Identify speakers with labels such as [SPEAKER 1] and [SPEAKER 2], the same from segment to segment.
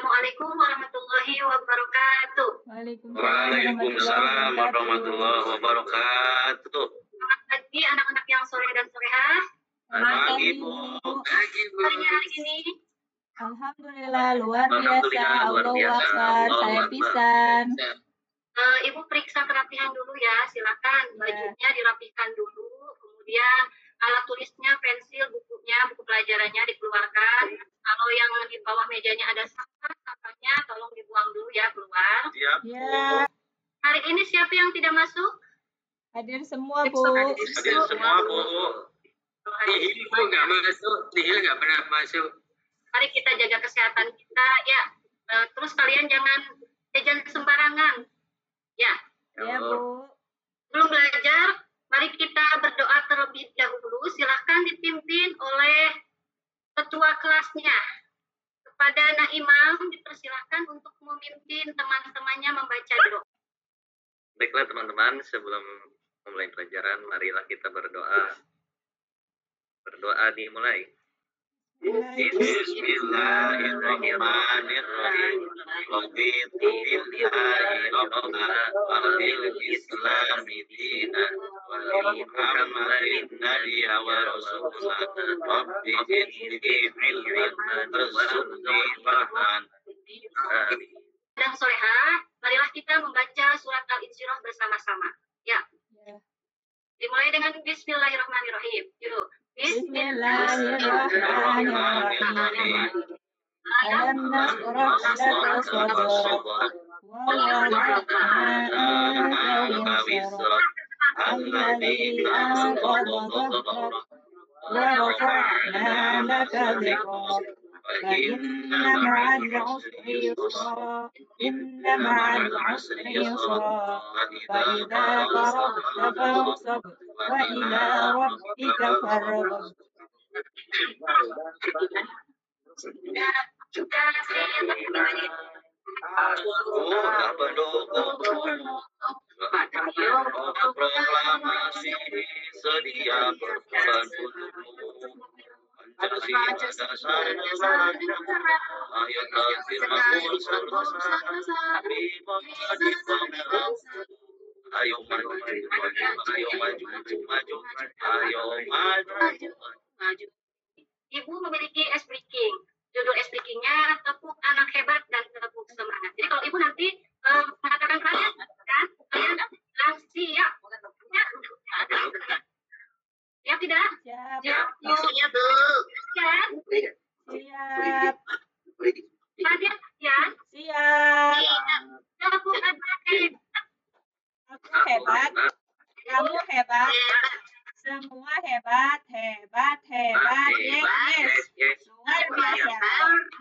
[SPEAKER 1] Assalamualaikum warahmatullahi wabarakatuh.
[SPEAKER 2] Waalaikumsalam warahmatullahi wabarakatuh.
[SPEAKER 1] Selamat pagi anak-anak yang soleh dan solehah.
[SPEAKER 2] Selamat pagi, Bu.
[SPEAKER 1] Harinya hari ini
[SPEAKER 3] Alhamdulillah luar biasa. Allah Akbar. Saya pisan.
[SPEAKER 1] Ibu periksa kerapihan dulu ya, silakan. Bajunya dirapikan dulu, kemudian alat tulisnya, pensil, bukunya, buku pelajarannya dikeluarkan. Kalau yang di bawah mejanya ada sampahnya tolong dibuang dulu ya keluar.
[SPEAKER 2] Siap.
[SPEAKER 3] Ya,
[SPEAKER 1] Hari ini siapa yang tidak masuk?
[SPEAKER 3] hadir semua, Bu.
[SPEAKER 2] Hadir semua, Bu.
[SPEAKER 4] Nihil Bu nggak masuk, Nihil nggak pernah masuk.
[SPEAKER 1] Mari kita jaga kesehatan kita ya. Terus kalian jangan jajan sembarangan. Ya.
[SPEAKER 3] Ya, Bu.
[SPEAKER 1] Belum belajar, mari kita berdoa terlebih dahulu. Silahkan dipimpin oleh ketua kelasnya. Kepada Naimam dipersilahkan untuk memimpin teman-temannya membaca doa.
[SPEAKER 2] Baiklah teman-teman, sebelum memulai pelajaran, marilah kita berdoa. Berdoa dimulai. Bismillahirrahmanirrahim. Raditu billahi rabbana wa bil islami dinan wa li Muhammadin nabiyyan wa rasulan. Rabbi zidni ilman warzuqni fahman.
[SPEAKER 1] Dan solehah, marilah kita membaca surat Al-Insyirah bersama-sama. Ya. Dimulai dengan Bismillahirrahmanirrahim. Yuk.
[SPEAKER 3] Bismillahirrahmanirrahim. Alam nasrah laka sadrak wa wada'na wisrak alladzi anqadha dhahrak wa rafa'na laka dhikrak fa inna ma'al 'usri yusra inna ma'al 'usri yusra fa idza faragta fansab wa ila rabbika farghab.
[SPEAKER 2] Proklamasi sedia berkorban untukmu. Pancasila dasar ayat tafsir ayo maju, ayo maju, ayo maju.
[SPEAKER 1] Ibu memiliki S-Breaking. Judul S-Breakingnya Tepuk Anak Hebat dan Tepuk Semangat. Jadi kalau ibu nanti mengatakan kalian, kan, kalian bilang siap. Siap tidak?
[SPEAKER 3] Siap.
[SPEAKER 1] Siap, Bu. Siap, Bu. Siap.
[SPEAKER 3] Siap.
[SPEAKER 1] Hadir, ya.
[SPEAKER 3] Siap.
[SPEAKER 1] Tepuk anak hebat.
[SPEAKER 3] Aku hebat. Kamu hebat. Semua hebat, hebat, hebat. Yes. Luar biasa.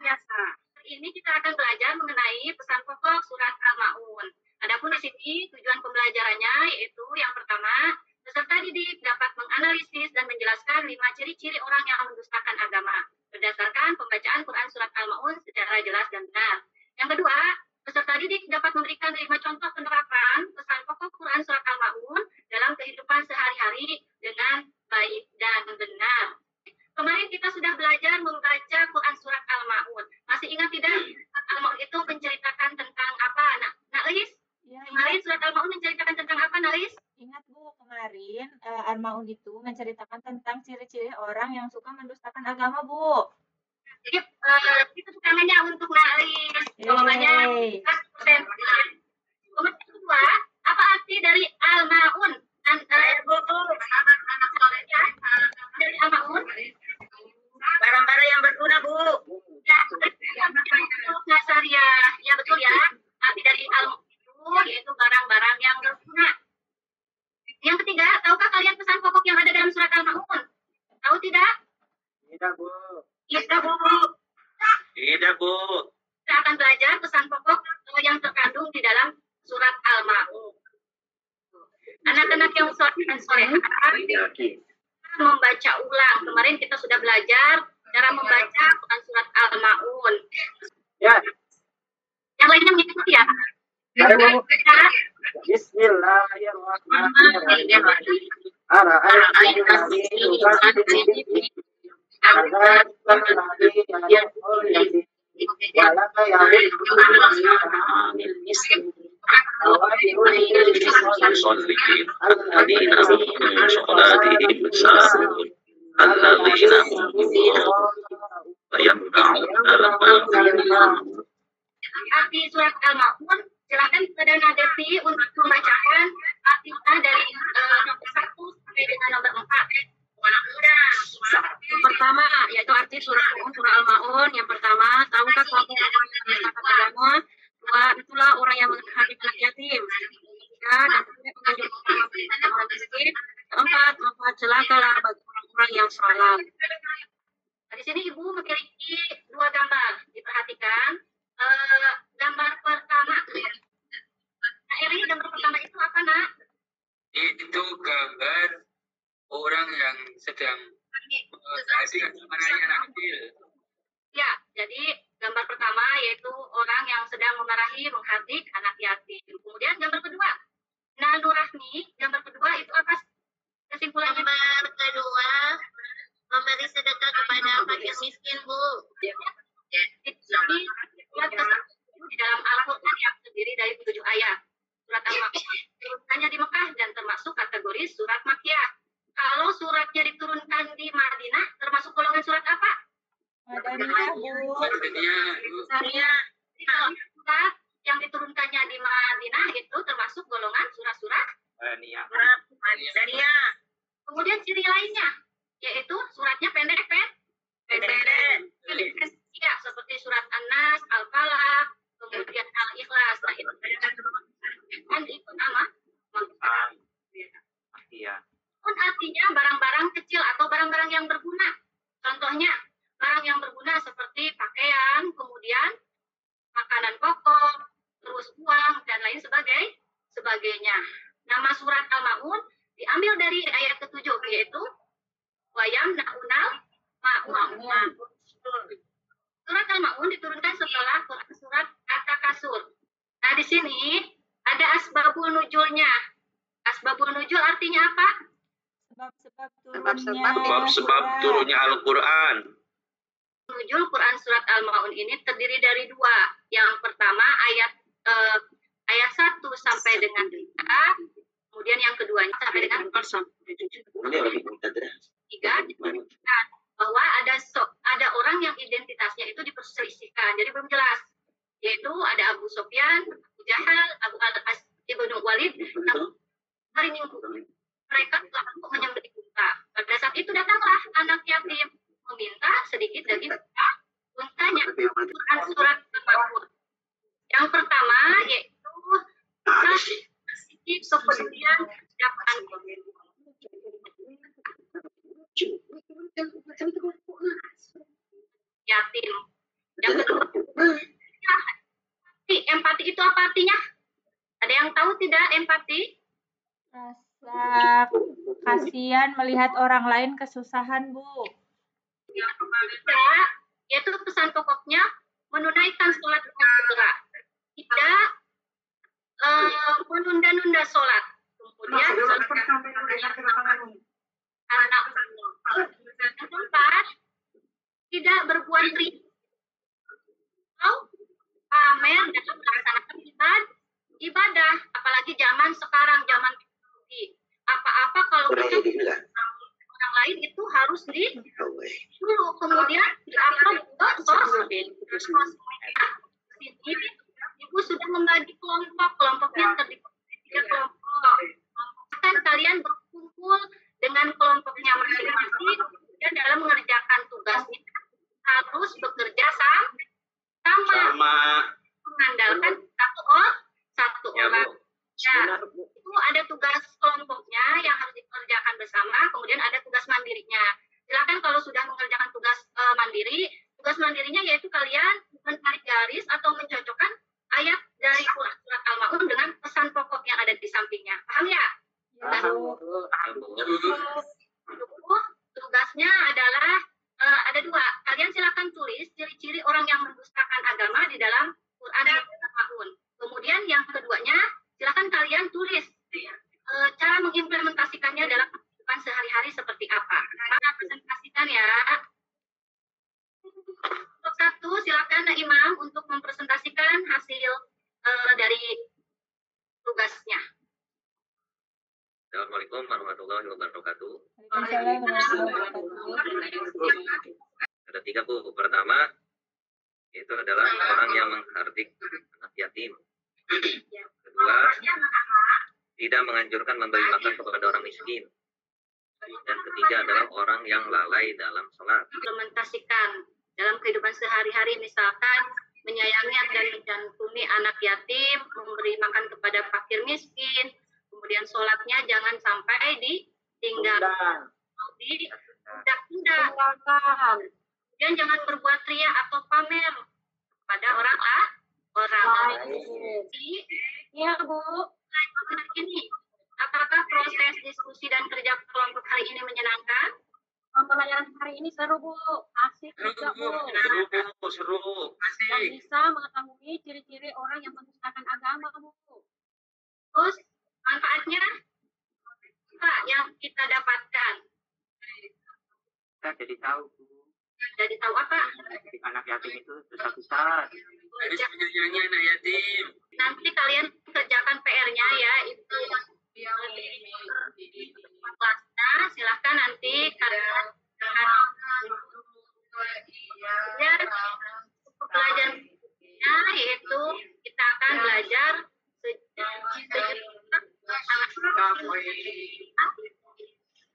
[SPEAKER 1] Biasa. Ini kita akan belajar mengenai pesan pokok surat Al-Ma'un. Adapun di sini tujuan pembelajarannya yaitu yang pertama, peserta didik dapat menganalisis dan menjelaskan 5 ciri-ciri orang yang mendustakan agama berdasarkan pembacaan Quran surat Al-Ma'un secara jelas dan benar. Yang kedua, peserta didik dapat memberikan 5 contoh penerapan pesan pokok Quran surat Al-Ma'un dalam kehidupan sehari-hari dengan baik dan benar. Kemarin kita sudah belajar membaca Quran surat Al-Ma'un. Masih ingat tidak? Al-Ma'un itu menceritakan tentang apa, Nalis?
[SPEAKER 3] Ya,
[SPEAKER 1] Kemarin surat Al-Ma'un menceritakan tentang apa, Nalis?
[SPEAKER 3] ingat Bu, kemarin Al-Ma'un itu menceritakan tentang ciri-ciri orang yang suka mendustakan agama, Bu.
[SPEAKER 1] Jadi itu tangannya untuk Nalis. Jawabannya 100%. Kemudian kedua, apa arti dari Al-Ma'un? Anak-anak solehnya dari Al-Ma'un.
[SPEAKER 4] Barang-barang yang berguna Bu.
[SPEAKER 1] Ya, Nasaria. Ya betul ya. Arti dari Al-Ma'un itu yaitu barang-barang yang berguna. Yang ketiga, tahukah kalian pesan pokok yang ada dalam surat Al-Ma'un? Tahu tidak?
[SPEAKER 4] Tidak Bu.
[SPEAKER 1] Tidak, Bu.
[SPEAKER 2] Tidak, Bu.
[SPEAKER 1] Kita akan belajar pesan pokok yang terkandung di dalam surat Al-Ma'un. Anak-anak yang solehah membaca ulang. Kemarin kita sudah belajar cara membaca Quran surat Al-Ma'un.
[SPEAKER 4] Ya.
[SPEAKER 1] Yang lainnya mengikuti ya.
[SPEAKER 4] Bismillahirrahmanirrahim. Ara'aita allazi
[SPEAKER 2] المصلين الذين هم من صلاتهم ساهون الذين هم يمنعون الماعون.
[SPEAKER 1] Arti surat Al-Ma'un, silakan kepada Nadevi untuk membacakan artinya dari nomor 1 sampai dengan nomor 4.
[SPEAKER 5] Yang pertama, yaitu arti surah Al-Ma'un. Yang pertama, tahukah kelompok orang yang mengesahkan agama? Dua, itulah orang yang menghadapi anak yatim. Tiga, dan tidak menganjurkan orang miskin. Keempat, maka celakalah bagi orang-orang yang salah.
[SPEAKER 1] Di sini Ibu memiliki dua gambar. Diperhatikan. Gambar pertama. Nah, Eri, gambar pertama itu apa, Nak?
[SPEAKER 4] Itu gambar orang yang sedang memarahi anak kecil.
[SPEAKER 1] Ya, jadi gambar pertama yaitu orang yang sedang memarahi, menghardik anak yatim. Kemudian gambar kedua. Nah, Nurahmi, gambar kedua itu apa kesimpulannya?
[SPEAKER 6] Gambar kedua, memberi sedekah kepada fakir miskin, Bu.
[SPEAKER 1] Jadi, surat ke-1 di dalam Al-Quran yang terdiri dari 7 ayat. Surat Al-Ma'un turunkannya di Mekah dan termasuk kategori surat Makkiyah. Kalau suratnya diturunkan di Madinah, termasuk golongan surat apa?
[SPEAKER 3] Madaniyah, Bu.
[SPEAKER 1] Jadi kalau surat yang diturunkannya di Madinah itu termasuk golongan surat-surat
[SPEAKER 6] Madaniyah.
[SPEAKER 1] Kemudian ciri lainnya, yaitu suratnya pendek. Ya, seperti surat An-Nas, Al-Falaq, kemudian Al-Ikhlas. Nah, itu kan itu nama pun artinya barang-barang kecil atau barang-barang yang berguna. Contohnya, barang yang berguna seperti pakaian, kemudian makanan pokok, terus uang, dan lain sebagainya. Nama surat Al-Ma'un diambil dari ayat ke-7, yaitu Wayam Na'unal Ma'un. Surat Al-Ma'un diturunkan setelah surat At-Takasur. Nah, di sini ada asbabul nuzulnya. Asbabul nuzul artinya apa?
[SPEAKER 2] Sebab turunnya Al-Quran.
[SPEAKER 1] Nuzul Quran surat Al-Ma'un ini terdiri dari dua. Yang pertama ayat 1 sampai dengan 3. Kemudian yang keduanya sampai dengan 3 disebutkan bahwa ada orang yang identitasnya itu diperselisihkan. Jadi belum jelas. Yaitu ada Abu Sufyan, Abu Jahal, Abu Al-As Ibnu Walid yang hari Minggu mereka telah menyembelih unta. Pada saat itu datanglah anak yatim meminta sedikit daging untanya. Quran surat Al-Ma'un. Yang pertama yaitu kemudian dakwaan yatim. Yang kedua, empati itu apa artinya? Ada yang tahu tidak empati?
[SPEAKER 3] Rasa kasihan melihat orang lain kesusahan, Bu.
[SPEAKER 1] Yang ketiga, yaitu pesan pokoknya menunaikan sholat dengan segera. Tidak menunda-nunda sholat. Kemudian anak yang keempat, tidak berbuat ria atau pamer dalam melaksanakan ibadah, apalagi zaman sekarang, zaman teknologi. Apa-apa kalau kita orang lain itu harus dulu, kemudian diupload ke sosmed. Ini Ibu sudah membagi kelompoknya terdiri dari 3 kelompok. Kan kalian berkumpul dengan kelompoknya masing-masing dan dalam mengerjakan tugasnya harus bekerja sama. Mengandalkan satu orang. Ya, itu ada tugas kelompoknya yang harus dikerjakan bersama, kemudian ada tugas mandirinya. Silakan kalau sudah mengerjakan tugas tugas mandirinya yaitu kalian menarik garis atau mencocokkan ayat dari surat Al-Ma'un dengan pesan pokok yang ada di sampingnya. Paham ya? Tugasnya adalah ada 2. Kalian silakan tulis ciri-ciri orang yang mendustakan agama di dalam Quran Al-Ma'un. Kemudian yang keduanya, silakan kalian tulis cara mengimplementasikannya dalam kehidupan sehari-hari seperti apa. Maka presentasikan ya. Untuk 1, silakan Silakan Imam untuk mempresentasikan hasil dari tugasnya.
[SPEAKER 2] Assalamualaikum warahmatullahi wabarakatuh.
[SPEAKER 3] Waalaikumsalam warahmatullahi wabarakatuh.
[SPEAKER 2] Ada 3 Bu. Pertama, itu adalah orang yang menghardik anak yatim. Kedua, tidak menganjurkan memberi makan kepada orang miskin. Dan ketiga adalah orang yang lalai dalam sholat.
[SPEAKER 1] Implementasikan dalam kehidupan sehari-hari, misalkan menyayangi dan mencantumi anak yatim, memberi makan kepada fakir miskin, kemudian sholatnya jangan sampai ditinggal, ditunda. Kemudian jangan berbuat ria atau pamer pada orang lain.
[SPEAKER 5] Iya, Bu.
[SPEAKER 1] Ini, apakah proses diskusi dan kerja kelompok hari ini menyenangkan?
[SPEAKER 5] Pembelajaran hari ini seru, Bu. Asik juga, Bu.
[SPEAKER 2] Seru.
[SPEAKER 5] Dan
[SPEAKER 4] Asik.
[SPEAKER 5] bisa mengetahui ciri-ciri orang yang mendustakan agama, Bu.
[SPEAKER 1] Terus manfaatnya apa yang kita dapatkan?
[SPEAKER 7] Kita jadi tahu Bu,
[SPEAKER 1] Jadi tahu apa?
[SPEAKER 7] anak yatim itu dosa besar.
[SPEAKER 4] Harus menyayangi anak yatim.
[SPEAKER 1] Nanti kalian kerjakan PR-nya ya, itu kelasnya. Silahkan nanti kalian ya, pelajarannya yaitu kita akan belajar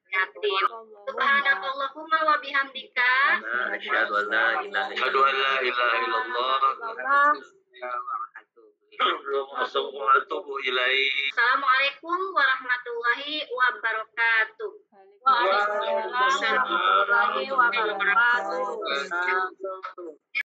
[SPEAKER 1] yatim. Subhanakallahumma wa bihamdika.
[SPEAKER 2] Asyhadu an la ilaha illallah. Assalamualaikum
[SPEAKER 1] Assalamualaikum warahmatullahi wabarakatuh.
[SPEAKER 5] Waalaikumsalam warahmatullahi wabarakatuh.